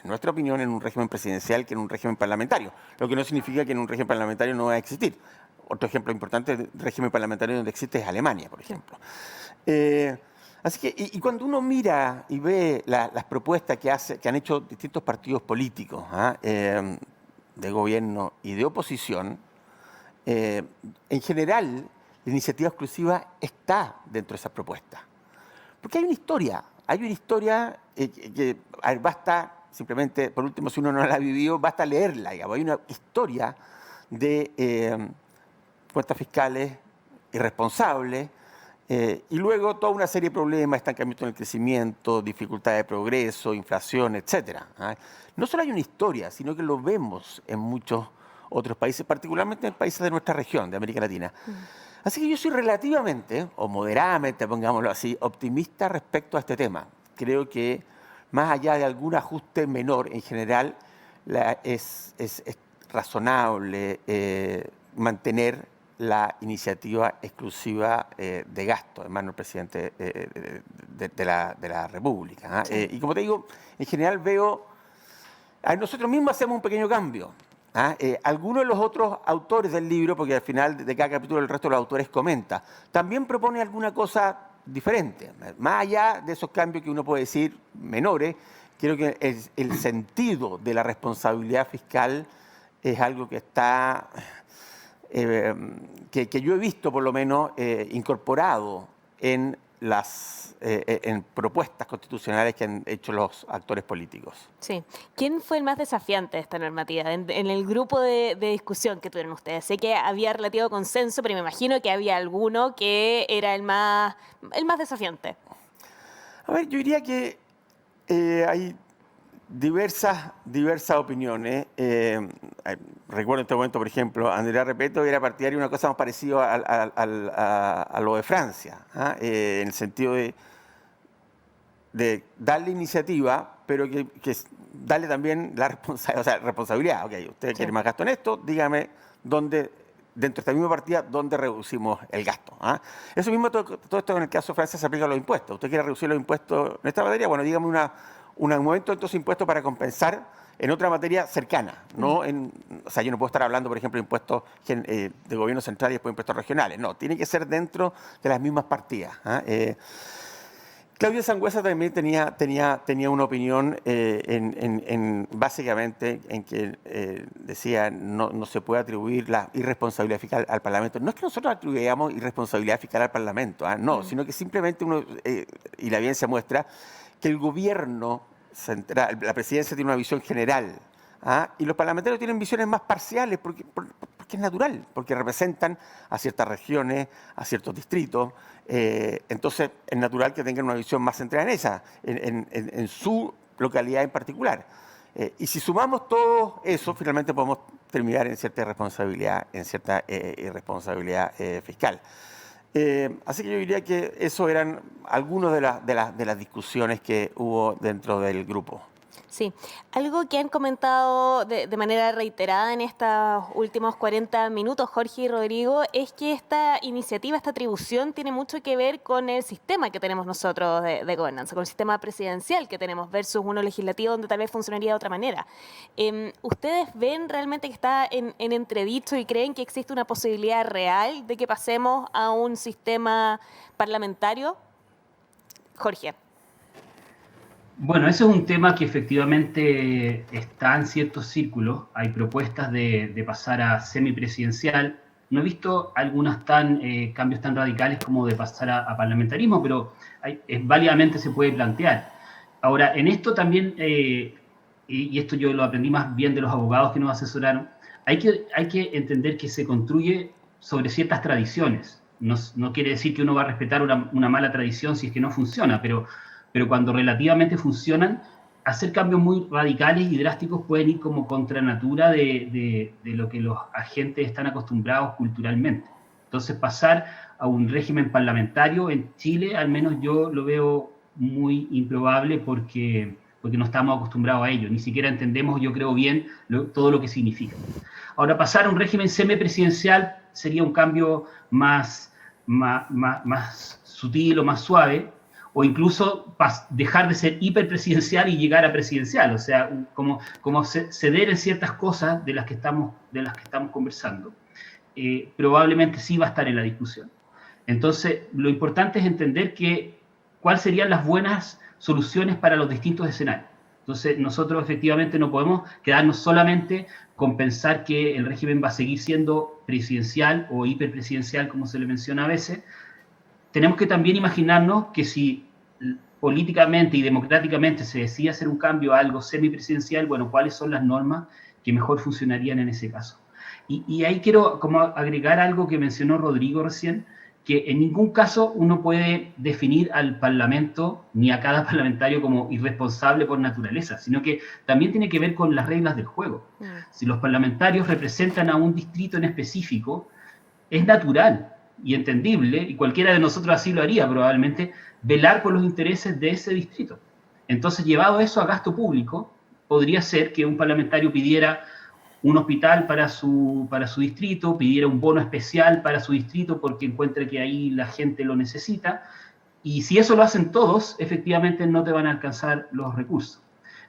en nuestra opinión, en un régimen presidencial que en un régimen parlamentario, lo que no significa que en un régimen parlamentario no va a existir. Otro ejemplo importante del régimen parlamentario donde existe es Alemania, por ejemplo. Así que, y cuando uno mira y ve las propuestas que han hecho distintos partidos políticos, de gobierno y de oposición, en general, la iniciativa exclusiva está dentro de esas propuestas. Porque hay una historia que a ver, basta, simplemente, por último, si uno no la ha vivido, basta leerla, digamos. Hay una historia de cuentas fiscales irresponsables, y luego toda una serie de problemas, estancamiento en el crecimiento, dificultad de progreso, inflación, etc. No solo hay una historia, sino que lo vemos en muchos otros países, particularmente en países de nuestra región, de América Latina. Así que yo soy relativamente, o moderadamente, pongámoslo así, optimista respecto a este tema. Creo que más allá de algún ajuste menor, en general, es razonable mantener la iniciativa exclusiva de gasto en manos del presidente de la República. Sí. Y como te digo, en general veo, nosotros mismos hacemos un pequeño cambio. Algunos de los otros autores del libro, porque al final de cada capítulo el resto de los autores comenta, también propone alguna cosa diferente. Más allá de esos cambios que uno puede decir menores, creo que el sentido de la responsabilidad fiscal es algo que está, que yo he visto por lo menos incorporado en en propuestas constitucionales que han hecho los actores políticos. Sí. ¿Quién fue el más desafiante de esta normativa en el grupo de discusión que tuvieron ustedes? Sé que había relativo consenso, pero me imagino que había alguno que era el más desafiante. A ver, yo diría que hay diversas opiniones. Recuerdo en este momento, por ejemplo, Andrea Repetto era partidario de una cosa más parecida a lo de Francia, en el sentido de darle iniciativa, pero que darle también la responsabilidad. Ok, usted quiere más gasto en esto, dígame dónde dentro de esta misma partida dónde reducimos el gasto. Eso mismo, todo esto en el caso de Francia se aplica a los impuestos. ¿Usted quiere reducir los impuestos en esta materia? Bueno, dígame un aumento de estos impuestos para compensar en otra materia cercana. O sea, yo no puedo estar hablando, por ejemplo, de impuestos de gobierno central y después impuestos regionales. No, tiene que ser dentro de las mismas partidas. Claudia Sangüesa también tenía una opinión básicamente en que decía no se puede atribuir la irresponsabilidad fiscal al Parlamento. No es que nosotros atribuyamos irresponsabilidad fiscal al Parlamento, no, sino que simplemente y la evidencia muestra que el gobierno central, la presidencia tiene una visión general, y los parlamentarios tienen visiones más parciales porque es natural, porque representan a ciertas regiones, a ciertos distritos. Entonces es natural que tengan una visión más centrada en su localidad en particular. Y si sumamos todo eso, finalmente podemos terminar en cierta irresponsabilidad fiscal. Así que yo diría que eso eran algunas de las discusiones que hubo dentro del grupo. Sí, algo que han comentado de manera reiterada en estos últimos 40 minutos, Jorge y Rodrigo, es que esta iniciativa, esta atribución tiene mucho que ver con el sistema que tenemos nosotros de gobernanza, con el sistema presidencial que tenemos versus uno legislativo donde tal vez funcionaría de otra manera. ¿Ustedes ven realmente que está en entredicho y creen que existe una posibilidad real de que pasemos a un sistema parlamentario? Jorge. Bueno, ese es un tema que efectivamente está en ciertos círculos. Hay propuestas de pasar a semipresidencial. No he visto algunos cambios tan radicales como de pasar a parlamentarismo, pero válidamente se puede plantear. Ahora, en esto también, y esto yo lo aprendí más bien de los abogados que nos asesoraron, hay que entender que se construye sobre ciertas tradiciones. No quiere decir que uno va a respetar una mala tradición si es que no funciona, pero cuando relativamente funcionan, hacer cambios muy radicales y drásticos pueden ir como contra natura de lo que los agentes están acostumbrados culturalmente. Entonces, pasar a un régimen parlamentario en Chile, al menos yo lo veo muy improbable porque no estamos acostumbrados a ello. Ni siquiera entendemos, yo creo bien, todo lo que significa. Ahora, pasar a un régimen semipresidencial sería un cambio más sutil o más suave, o incluso dejar de ser hiperpresidencial y llegar a presidencial, o sea, como ceder en ciertas cosas de las que estamos conversando. Probablemente sí va a estar en la discusión. Entonces, lo importante es entender cuáles serían las buenas soluciones para los distintos escenarios. Entonces, nosotros efectivamente no podemos quedarnos solamente con pensar que el régimen va a seguir siendo presidencial o hiperpresidencial, como se le menciona a veces. Tenemos que también imaginarnos que si políticamente y democráticamente se decide hacer un cambio a algo semipresidencial, bueno, ¿cuáles son las normas que mejor funcionarían en ese caso? Y ahí quiero como agregar algo que mencionó Rodrigo recién, que en ningún caso uno puede definir al Parlamento ni a cada parlamentario como irresponsable por naturaleza, sino que también tiene que ver con las reglas del juego. Si los parlamentarios representan a un distrito en específico, es natural y entendible, y cualquiera de nosotros así lo haría probablemente, velar por los intereses de ese distrito. Entonces, llevado eso a gasto público, podría ser que un parlamentario pidiera un hospital para su distrito, pidiera un bono especial para su distrito porque encuentra que ahí la gente lo necesita, y si eso lo hacen todos, efectivamente no te van a alcanzar los recursos.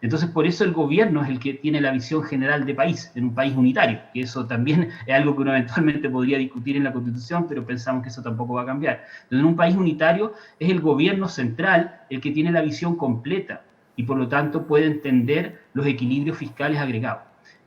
Entonces, por eso el gobierno es el que tiene la visión general de país, en un país unitario, que eso también es algo que uno eventualmente podría discutir en la Constitución, pero pensamos que eso tampoco va a cambiar. Entonces, en un país unitario es el gobierno central el que tiene la visión completa y por lo tanto puede entender los equilibrios fiscales agregados.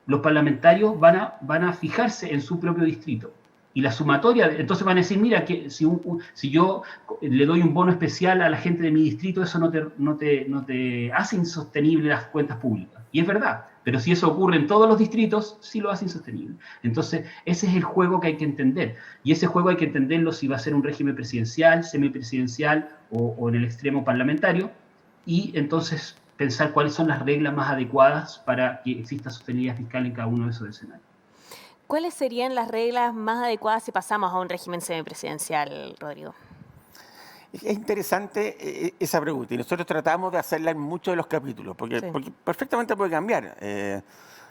Los parlamentarios van a fijarse en su propio distrito. Y la sumatoria, entonces van a decir, mira, que si yo le doy un bono especial a la gente de mi distrito, eso no te hace insostenible las cuentas públicas. Y es verdad, pero si eso ocurre en todos los distritos, sí lo hace insostenible. Entonces, ese es el juego que hay que entender. Y ese juego hay que entenderlo si va a ser un régimen presidencial, semipresidencial o en el extremo parlamentario. Y entonces pensar cuáles son las reglas más adecuadas para que exista sostenibilidad fiscal en cada uno de esos escenarios. ¿Cuáles serían las reglas más adecuadas si pasamos a un régimen semipresidencial, Rodrigo? Es interesante esa pregunta y nosotros tratamos de hacerla en muchos de los capítulos porque perfectamente puede cambiar.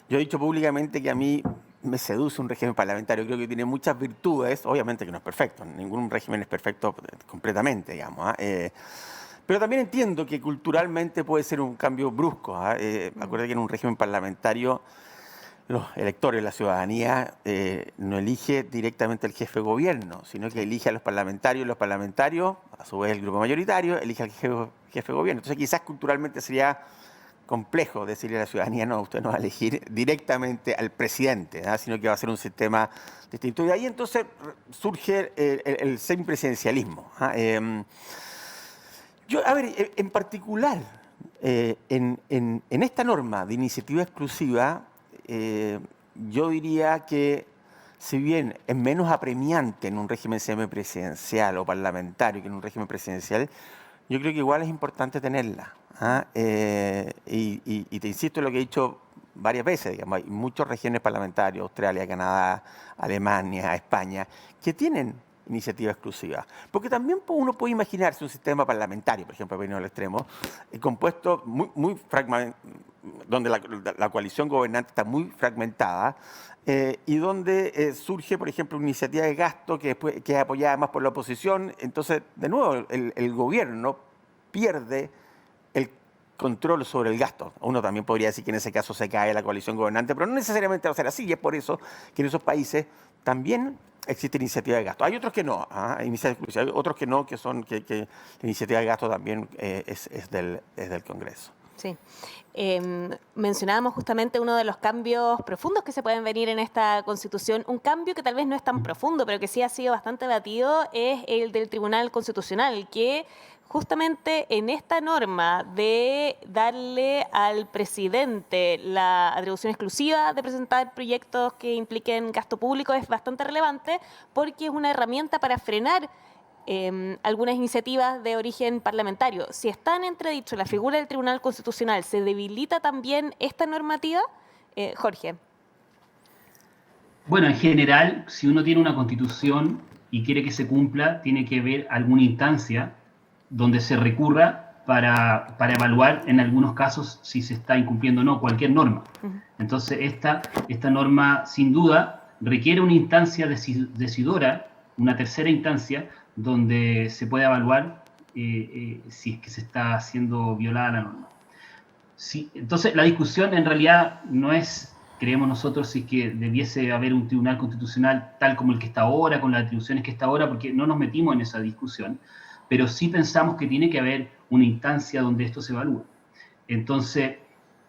Yo he dicho públicamente que a mí me seduce un régimen parlamentario. Creo que tiene muchas virtudes, obviamente que no es perfecto, ningún régimen es perfecto completamente, digamos. Pero también entiendo que culturalmente puede ser un cambio brusco. Acuérdate que en un régimen parlamentario los electores, la ciudadanía, no elige directamente al jefe de gobierno, sino que elige a los parlamentarios, a su vez el grupo mayoritario, elige al jefe de gobierno. Entonces quizás culturalmente sería complejo decirle a la ciudadanía, no, usted no va a elegir directamente al presidente, sino que va a ser un sistema distinto. Y ahí entonces surge el semipresidencialismo. Yo, a ver, en particular, en esta norma de iniciativa exclusiva, yo diría que si bien es menos apremiante en un régimen semipresidencial o parlamentario que en un régimen presidencial, yo creo que igual es importante tenerla. Y te insisto en lo que he dicho varias veces, digamos, hay muchos regímenes parlamentarios, Australia, Canadá, Alemania, España, que tienen iniciativa exclusiva. Porque también uno puede imaginarse un sistema parlamentario, por ejemplo, venido al extremo, compuesto muy fragmentado, donde la coalición gobernante está muy fragmentada, y donde surge, por ejemplo, una iniciativa de gasto que es apoyada más por la oposición. Entonces, de nuevo, el gobierno pierde el control sobre el gasto. Uno también podría decir que en ese caso se cae la coalición gobernante, pero no necesariamente va a ser así, y es por eso que en esos países también existe iniciativa de gasto. Hay otros que no, hay otros que no, que la iniciativa de gasto también es del Congreso. Sí. Mencionábamos justamente uno de los cambios profundos que se pueden venir en esta Constitución. Un cambio que tal vez no es tan profundo, pero que sí ha sido bastante debatido, es el del Tribunal Constitucional, que justamente en esta norma de darle al presidente la atribución exclusiva de presentar proyectos que impliquen gasto público es bastante relevante, porque es una herramienta para frenar algunas iniciativas de origen parlamentario. Si está en entredicho la figura del Tribunal Constitucional, ¿se debilita también esta normativa? Jorge. Bueno, en general, si uno tiene una constitución y quiere que se cumpla, tiene que haber alguna instancia donde se recurra para evaluar en algunos casos si se está incumpliendo o no cualquier norma. Entonces, esta norma, sin duda, requiere una instancia decidora, una tercera instancia, donde se puede evaluar si es que se está siendo violada la norma. Sí, entonces, la discusión en realidad no es, creemos nosotros, si es que debiese haber un tribunal constitucional tal como el que está ahora, con las atribuciones que está ahora, porque no nos metimos en esa discusión, pero sí pensamos que tiene que haber una instancia donde esto se evalúe. Entonces,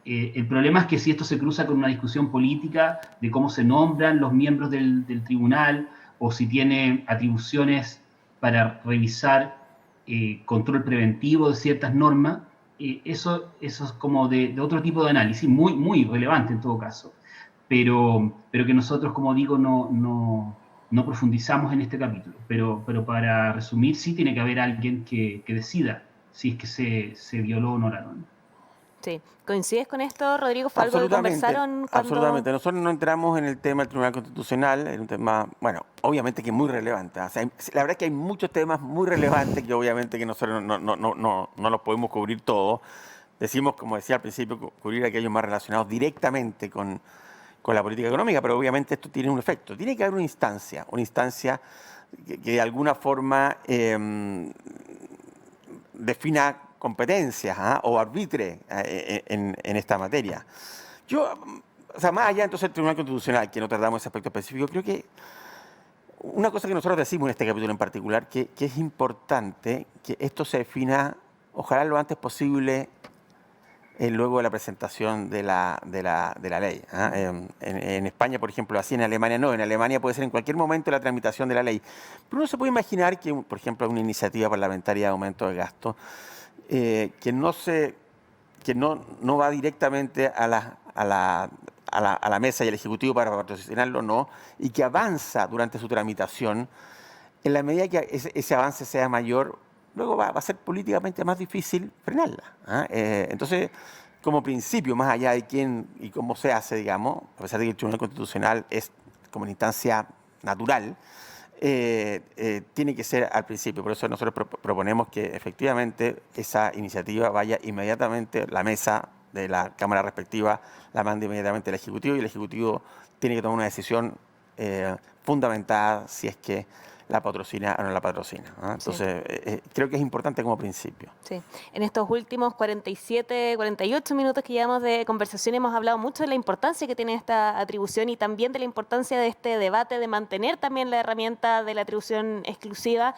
el problema es que si esto se cruza con una discusión política de cómo se nombran los miembros del tribunal, o si tiene atribuciones para revisar control preventivo de ciertas normas, eso es como de otro tipo de análisis, muy relevante en todo caso, pero que nosotros, como digo, no profundizamos en este capítulo. Pero para resumir, sí tiene que haber alguien que decida si es que se violó o no la norma. Sí. ¿Coincides con esto, Rodrigo? ¿Fue algo que conversaron cuando...? Absolutamente. Nosotros no entramos en el tema del Tribunal Constitucional, es un tema, bueno, obviamente que es muy relevante. O sea, la verdad es que hay muchos temas muy relevantes que obviamente que nosotros no los podemos cubrir todos. Decimos, como decía al principio, cubrir aquellos más relacionados directamente con la política económica, pero obviamente esto tiene un efecto. Tiene que haber una instancia que de alguna forma defina competencias o arbitre en esta materia. O sea, más allá entonces del Tribunal Constitucional, que no tratamos ese aspecto específico, creo que una cosa que nosotros decimos en este capítulo en particular, que es importante que esto se defina, ojalá lo antes posible, luego de la presentación de la ley. En España, por ejemplo, así, en Alemania no. En Alemania puede ser en cualquier momento la tramitación de la ley. Pero uno se puede imaginar que, por ejemplo, una iniciativa parlamentaria de aumento de gasto que no va directamente a la mesa y al Ejecutivo para patrocinarlo, no, y que avanza durante su tramitación, en la medida que ese avance sea mayor, luego va a ser políticamente más difícil frenarla. Entonces, como principio, más allá de quién y cómo se hace, digamos, a pesar de que el Tribunal Constitucional es como una instancia natural, tiene que ser al principio. Por eso nosotros proponemos que efectivamente esa iniciativa vaya inmediatamente a la mesa de la Cámara respectiva la manda inmediatamente al Ejecutivo y el Ejecutivo tiene que tomar una decisión fundamentada si es que la patrocina o no la patrocina, ¿no? Entonces, creo que es importante como principio. Sí. En estos últimos 47, 48 minutos que llevamos de conversación hemos hablado mucho de la importancia que tiene esta atribución y también de la importancia de este debate de mantener también la herramienta de la atribución exclusiva.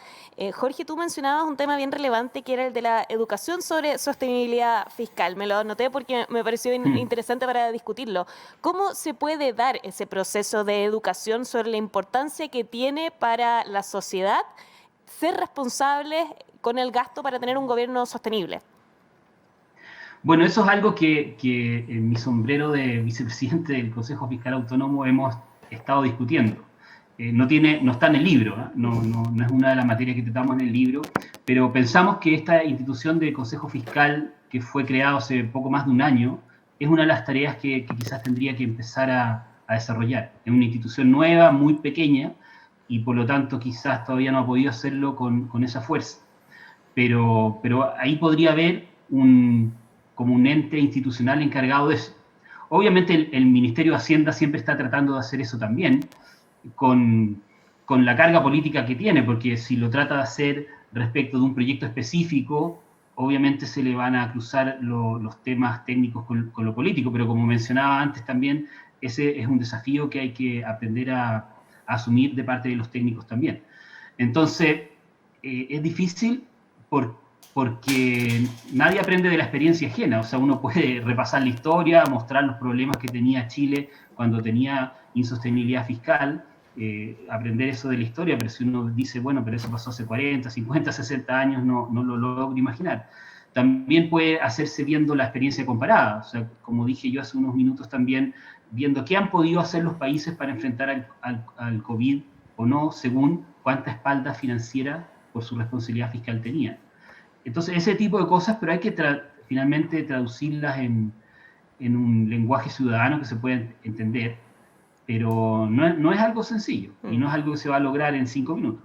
Jorge, tú mencionabas un tema bien relevante que era el de la educación sobre sostenibilidad fiscal. Me lo anoté porque me pareció interesante para discutirlo. ¿Cómo se puede dar ese proceso de educación sobre la importancia que tiene para la sociedad ser responsables con el gasto para tener un gobierno sostenible? Bueno, eso es algo que en mi sombrero de vicepresidente del Consejo Fiscal Autónomo hemos estado discutiendo. No está en el libro, no es una de las materias que tratamos en el libro, pero pensamos que esta institución del Consejo Fiscal, que fue creado hace poco más de un año, es una de las tareas que quizás tendría que empezar a desarrollar. Es una institución nueva, muy pequeña, y por lo tanto quizás todavía no ha podido hacerlo con esa fuerza. Pero ahí podría haber como un ente institucional encargado de eso. Obviamente el Ministerio de Hacienda siempre está tratando de hacer eso también, con la carga política que tiene, porque si lo trata de hacer respecto de un proyecto específico, obviamente se le van a cruzar los temas técnicos con lo político, pero como mencionaba antes también, ese es un desafío que hay que aprender a asumir de parte de los técnicos también. Entonces, es difícil porque nadie aprende de la experiencia ajena. O sea, uno puede repasar la historia, mostrar los problemas que tenía Chile cuando tenía insostenibilidad fiscal, aprender eso de la historia, pero si uno dice, bueno, pero eso pasó hace 40, 50, 60 años, no lo logro imaginar. También puede hacerse viendo la experiencia comparada. O sea, como dije yo hace unos minutos también, viendo qué han podido hacer los países para enfrentar al COVID o no, según cuánta espalda financiera por su responsabilidad fiscal tenían. Entonces, ese tipo de cosas, pero hay que finalmente traducirlas en un lenguaje ciudadano que se pueda entender, pero no es algo sencillo y no es algo que se va a lograr en 5 minutos.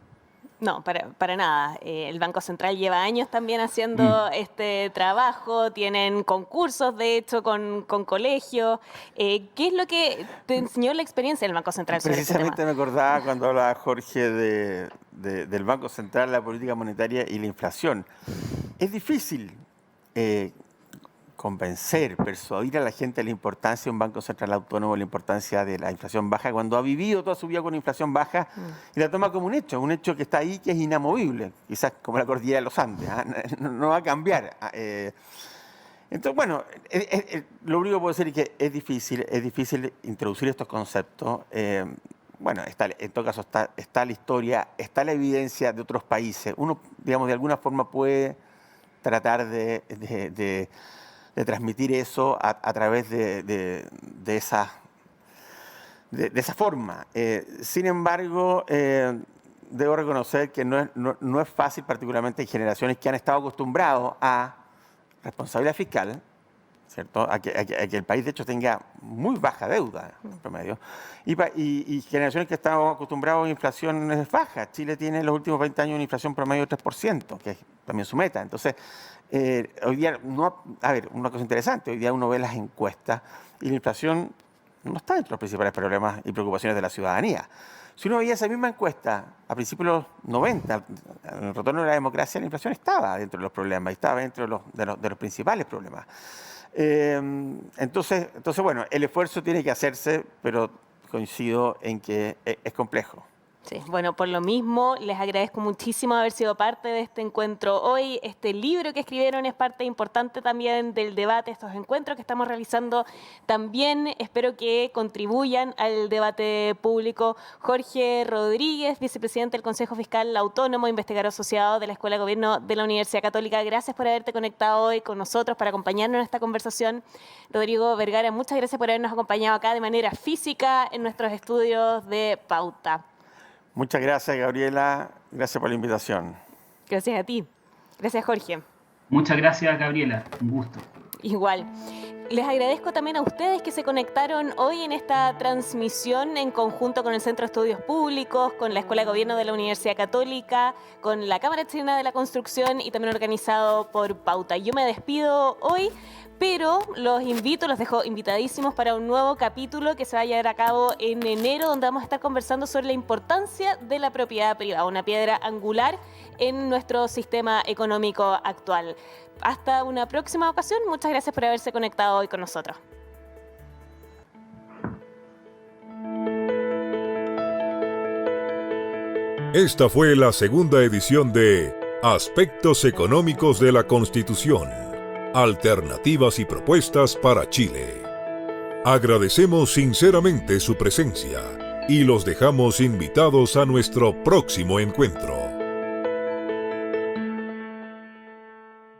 No, para nada. El Banco Central lleva años también haciendo este trabajo, tienen concursos, de hecho, con colegios. ¿Qué es lo que te enseñó la experiencia del Banco Central sobre este tema? Precisamente me acordaba cuando hablaba Jorge del Banco Central, la política monetaria y la inflación. Es difícil convencer, persuadir a la gente de la importancia de un Banco Central autónomo, la importancia de la inflación baja, cuando ha vivido toda su vida con inflación baja y la toma como un hecho que está ahí, que es inamovible, quizás como la cordillera de los Andes, no va a cambiar. Entonces, bueno, lo único que puedo decir es que es difícil introducir estos conceptos. Bueno, en todo caso está la historia, está la evidencia de otros países. Uno, digamos, de alguna forma puede tratar de transmitir eso a través de esa forma. Sin embargo, debo reconocer que no es fácil, particularmente en generaciones que han estado acostumbrados a responsabilidad fiscal, ¿cierto? A que el país, de hecho, tenga muy baja deuda en promedio, y generaciones que están acostumbrados a inflaciones bajas. Chile tiene en los últimos 20 años una inflación promedio de 3%, que es también su meta. Entonces, hoy día, una cosa interesante, hoy día uno ve las encuestas y la inflación no está entre los principales problemas y preocupaciones de la ciudadanía. Si uno veía esa misma encuesta a principios de los 90, en el retorno de la democracia, la inflación estaba dentro de los problemas, estaba dentro de los principales problemas. Entonces, bueno, el esfuerzo tiene que hacerse, pero coincido en que es complejo. Sí, bueno, por lo mismo, les agradezco muchísimo haber sido parte de este encuentro hoy. Este libro que escribieron es parte importante también del debate, estos encuentros que estamos realizando también. Espero que contribuyan al debate público. Jorge Rodríguez, vicepresidente del Consejo Fiscal Autónomo, investigador asociado de la Escuela de Gobierno de la Universidad Católica. Gracias por haberte conectado hoy con nosotros para acompañarnos en esta conversación. Rodrigo Vergara, muchas gracias por habernos acompañado acá de manera física en nuestros estudios de Pauta. Muchas gracias, Gabriela. Gracias por la invitación. Gracias a ti. Gracias, Jorge. Muchas gracias, Gabriela. Un gusto. Igual. Les agradezco también a ustedes que se conectaron hoy en esta transmisión en conjunto con el Centro de Estudios Públicos, con la Escuela de Gobierno de la Universidad Católica, con la Cámara Chilena de la Construcción y también organizado por Pauta. Yo me despido hoy, pero los dejo invitadísimos para un nuevo capítulo que se va a llevar a cabo en enero, donde vamos a estar conversando sobre la importancia de la propiedad privada, una piedra angular en nuestro sistema económico actual. Hasta una próxima ocasión. Muchas gracias por haberse conectado hoy con nosotros. Esta fue la segunda edición de Aspectos Económicos de la Constitución. Alternativas y propuestas para Chile. Agradecemos sinceramente su presencia y los dejamos invitados a nuestro próximo encuentro.